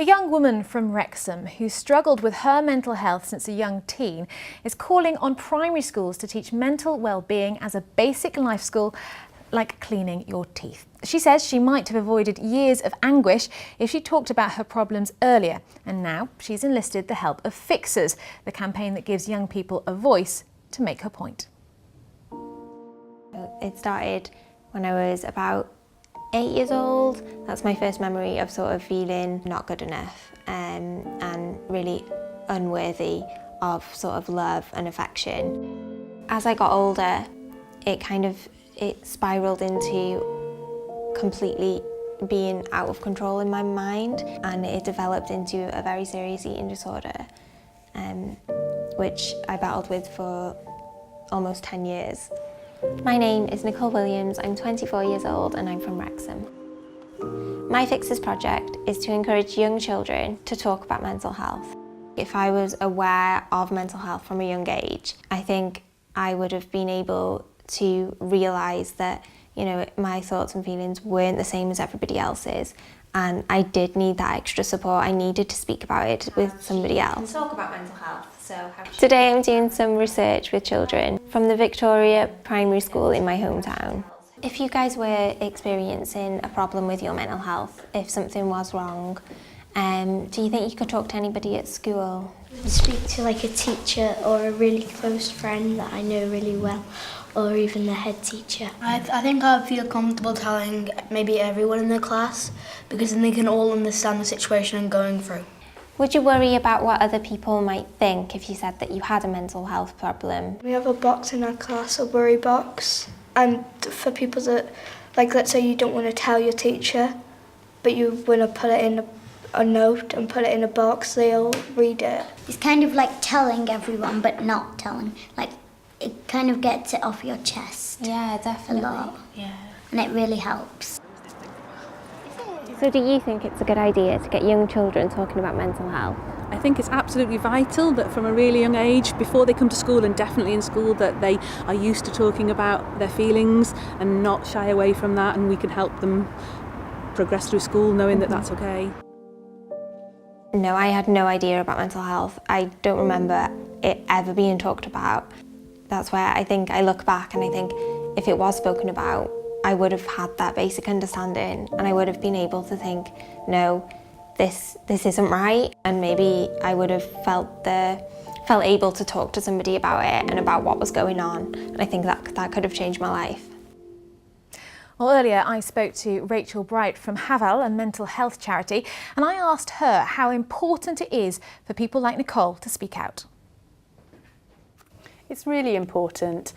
A young woman from Wrexham who struggled with her mental health since a young teen is calling on primary schools to teach mental well-being as a basic life skill like cleaning your teeth. She says she might have avoided years of anguish if she talked about her problems earlier, and now she's enlisted the help of Fixers, the campaign that gives young people a voice to make her point. It started when I was about 8 years old. That's my first memory of sort of feeling not good enough and really unworthy of sort of love and affection. As I got older, it spiraled into completely being out of control in my mind, and it developed into a very serious eating disorder, which I battled with for almost 10 years. My name is Nicole Williams, I'm 24 years old and I'm from Wrexham. My Fixers project is to encourage young children to talk about mental health. If I was aware of mental health from a young age, I think I would have been able to realise that, you know, my thoughts and feelings weren't the same as everybody else's, and I did need that extra support. I needed to speak about it with somebody else. Talk about mental health. Today I'm doing some research with children from the Victoria Primary School in my hometown. If you guys were experiencing a problem with your mental health, if something was wrong, do you think you could talk to anybody at school? Speak to like a teacher or a really close friend that I know really well, or even the head teacher. I think I'd feel comfortable telling maybe everyone in the class, because then they can all understand the situation I'm going through. Would you worry about what other people might think if you said that you had a mental health problem? We have a box in our class, a worry box, and for people that, like, let's say you don't want to tell your teacher, but you want to put it in a note and put it in a box, they'll read it. It's kind of like telling everyone, but not telling. Like, it kind of gets it off your chest. Yeah, definitely. A lot. Yeah. And it really helps. So do you think it's a good idea to get young children talking about mental health? I think it's absolutely vital that from a really young age, before they come to school and definitely in school, that they are used to talking about their feelings and not shy away from that, and we can help them progress through school knowing that that's okay. No, I had no idea about mental health. I don't remember it ever being talked about. That's why I think I look back and I think if it was spoken about, I would have had that basic understanding, and I would have been able to think, no, this isn't right, and maybe I would have felt able to talk to somebody about it and about what was going on, and I think that could have changed my life. Well, earlier I spoke to Rachelle from Hafal, a mental health charity, and I asked her how important it is for people like Nicole to speak out. It's really important.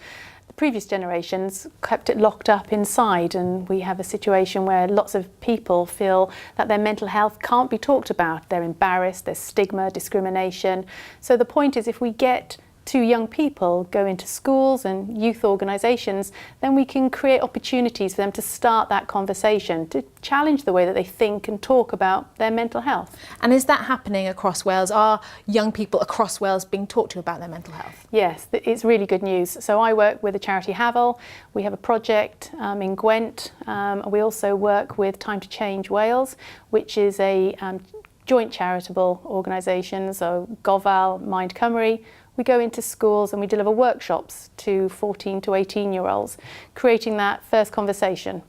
The previous generations kept it locked up inside, and we have a situation where lots of people feel that their mental health can't be talked about. They're embarrassed, there's stigma, discrimination. So the point is, if we get to young people go into schools and youth organisations, then we can create opportunities for them to start that conversation, to challenge the way that they think and talk about their mental health. And is that happening across Wales? Are young people across Wales being talked to about their mental health? Yes, it's really good news. So I work with the charity Hafal. We have a project in Gwent. We also work with Time to Change Wales, which is a joint charitable organisation, so Gofal, Mind Cymru. We go into schools and we deliver workshops to 14 to 18-year-olds, creating that first conversation.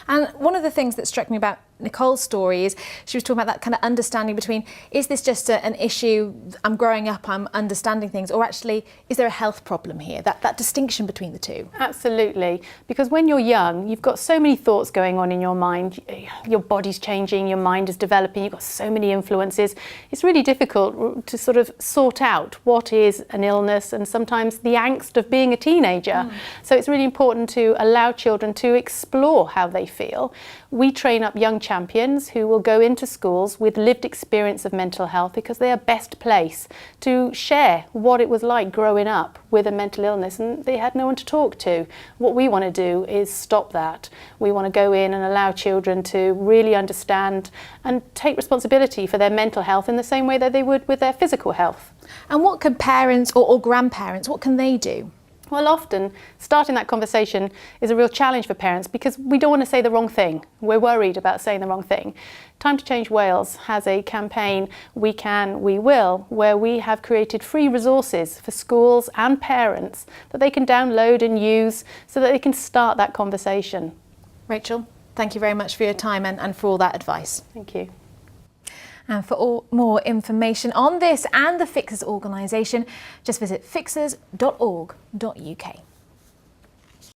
And one of the things that struck me about Nicole's story is she was talking about that kind of understanding between, is this just an issue, I'm growing up, I'm understanding things, or actually is there a health problem here? That distinction between the two. Absolutely, because when you're young, you've got so many thoughts going on in your mind, your body's changing, your mind is developing, you've got so many influences. It's really difficult to sort of sort out what is an illness and sometimes the angst of being a teenager. So it's really important to allow children to explore how they feel. We train up young champions who will go into schools with lived experience of mental health, because they are best placed to share what it was like growing up with a mental illness and they had no one to talk to. What we want to do is stop that. We want to go in and allow children to really understand and take responsibility for their mental health in the same way that they would with their physical health. And what can parents or grandparents, what can they do? Well, often starting that conversation is a real challenge for parents because we don't want to say the wrong thing. We're worried about saying the wrong thing. Time to Change Wales has a campaign, We Can, We Will, where we have created free resources for schools and parents that they can download and use so that they can start that conversation. Rachel, thank you very much for your time and for all that advice. Thank you. And for more information on this and the Fixers organisation, just visit fixers.org.uk.